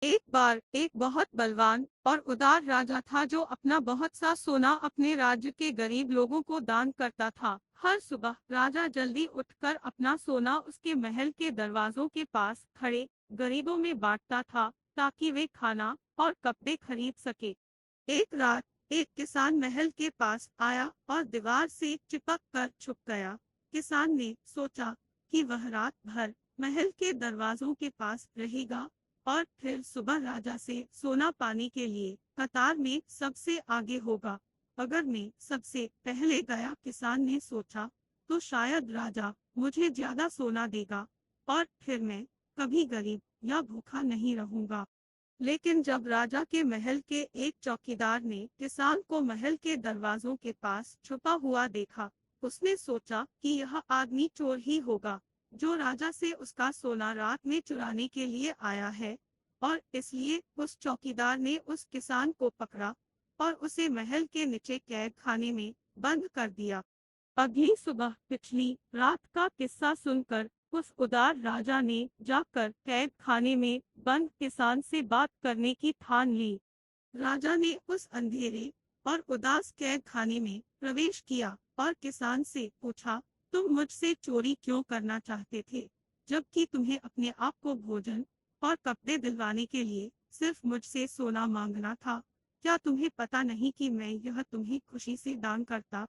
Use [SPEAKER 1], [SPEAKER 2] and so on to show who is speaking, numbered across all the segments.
[SPEAKER 1] एक बार एक बहुत बलवान और उदार राजा था जो अपना बहुत सा सोना अपने राज्य के गरीब लोगों को दान करता था। हर सुबह राजा जल्दी उठकर अपना सोना उसके महल के दरवाजों के पास खड़े गरीबों में बांटता था, ताकि वे खाना और कपड़े खरीद सके। एक रात एक किसान महल के पास आया और दीवार से चिपक कर छुप गया। किसान ने सोचा कि वह रात भर महल के दरवाजों के पास रहेगा और फिर सुबह राजा से सोना पाने के लिए कतार में सबसे आगे होगा। अगर मैं सबसे पहले गया, किसान ने सोचा, तो शायद राजा मुझे ज्यादा सोना देगा और फिर मैं कभी गरीब या भूखा नहीं रहूंगा। लेकिन जब राजा के महल के एक चौकीदार ने किसान को महल के दरवाजों के पास छुपा हुआ देखा, उसने सोचा कि यह आदमी चोर ही होगा, जो राजा से उसका सोना रात में चुराने के लिए आया है। और इसलिए उस चौकीदार ने उस किसान को पकड़ा और उसे महल के नीचे कैद खाने में बंद कर दिया। अगली सुबह पिछली रात का किस्सा सुनकर उस उदार राजा ने जाकर कैद खाने में बंद किसान से बात करने की ठान ली। राजा ने उस अंधेरे और उदास कैद खाने में प्रवेश किया और किसान से पूछा, तुम मुझसे चोरी क्यों करना चाहते थे, जबकि तुम्हें अपने आप को भोजन और कपड़े दिलवाने के लिए सिर्फ मुझसे सोना मांगना था? क्या तुम्हें पता नहीं कि मैं यह तुम्हें खुशी से दान करता?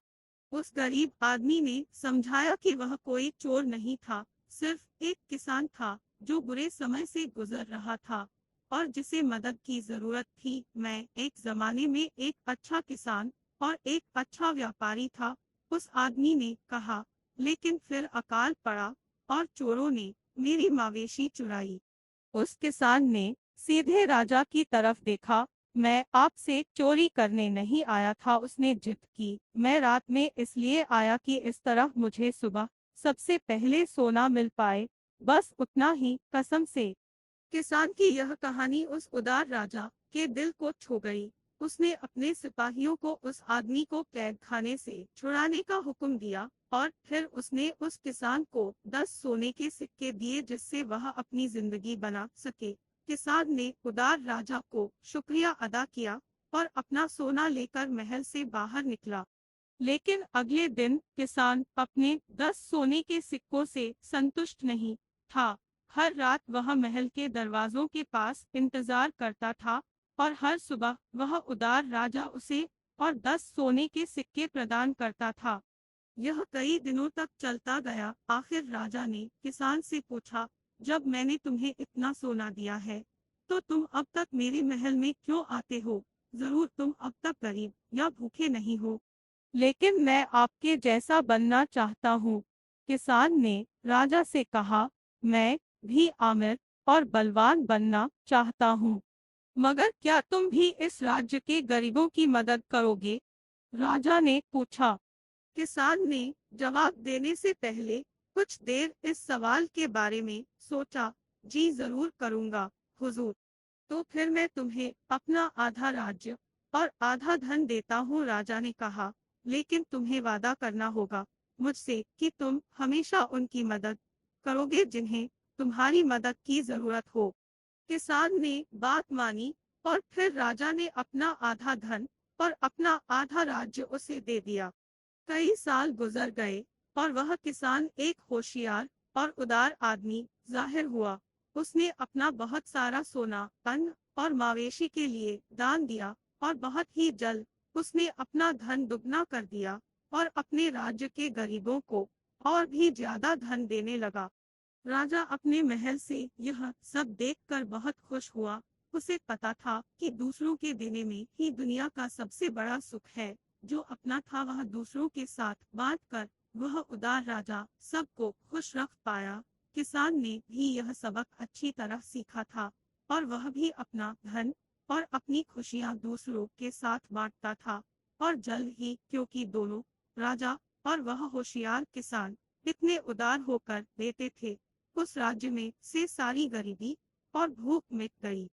[SPEAKER 1] उस गरीब आदमी ने समझाया कि वह कोई चोर नहीं था, सिर्फ एक किसान था जो बुरे समय से गुजर रहा था और जिसे मदद की जरूरत थी। मैं एक जमाने में एक अच्छा किसान और एक अच्छा व्यापारी था, उस आदमी ने कहा। लेकिन फिर अकाल पड़ा और चोरों ने मेरी मवेशी चुराई। उस किसान ने सीधे राजा की तरफ देखा। मैं आपसे चोरी करने नहीं आया था, उसने जिद की। मैं रात में इसलिए आया कि इस तरफ मुझे सुबह सबसे पहले सोना मिल पाए, बस उतना ही, कसम से। किसान की यह कहानी उस उदार राजा के दिल को छू गई। उसने अपने सिपाहियों को उस आदमी को कैद खाने से छुड़ाने का हुक्म दिया और फिर उसने उस किसान को 10 सोने के सिक्के दिए जिससे वह अपनी जिंदगी बना सके। किसान ने उदार राजा को शुक्रिया अदा किया और अपना सोना लेकर महल से बाहर निकला। लेकिन अगले दिन किसान अपने 10 सोने के सिक्कों से संतुष्ट नहीं था। हर रात वह महल के दरवाजों के पास इंतजार करता था और हर सुबह वह उदार राजा उसे और 10 सोने के सिक्के प्रदान करता था। यह कई दिनों तक चलता गया। आखिर राजा ने किसान से पूछा, जब मैंने तुम्हें इतना सोना दिया है, तो तुम अब तक मेरे महल में क्यों आते हो? जरूर तुम अब तक गरीब या भूखे नहीं हो, लेकिन मैं आपके जैसा बनना चाहता हूँ। किसान ने राजा से कहा, मैं भी आमिर और बलवान बनना चाहता हूँ, मगर क्या तुम भी इस राज्य के गरीबों की मदद करोगे? राजा ने पूछा। किसान ने जवाब देने से पहले कुछ देर इस सवाल के बारे में सोचा। जी जरूर करूँगा, हुजूर। तो फिर मैं तुम्हें अपना आधा राज्य और आधा धन देता हूँ, राजा ने कहा। लेकिन तुम्हें वादा करना होगा मुझसे कि तुम हमेशा उनकी मदद करोगे जिन्हें तुम्हारी मदद की जरूरत हो। किसान ने बात मानी और फिर राजा ने अपना आधा धन और अपना आधा राज्य उसे दे दिया। कई साल गुजर गए और वह किसान एक होशियार और उदार आदमी जाहिर हुआ। उसने अपना बहुत सारा सोना, अन्न और मवेशी के लिए दान दिया और बहुत ही जल्द उसने अपना धन दुगना कर दिया और अपने राज्य के गरीबों को और भी ज्यादा धन देने लगा। राजा अपने महल से यह सब देखकर बहुत खुश हुआ। उसे पता था कि दूसरों के देने में ही दुनिया का सबसे बड़ा सुख है। जो अपना था वह दूसरों के साथ बांट कर वह उदार राजा सबको खुश रख पाया। किसान ने भी यह सबक अच्छी तरह सीखा था और वह भी अपना धन और अपनी खुशियां दूसरों के साथ बांटता था। और जल्द ही, क्योंकि दोनों राजा और वह होशियार किसान इतने उदार होकर देते थे, उस राज्य में से सारी गरीबी और भूख मिट गई।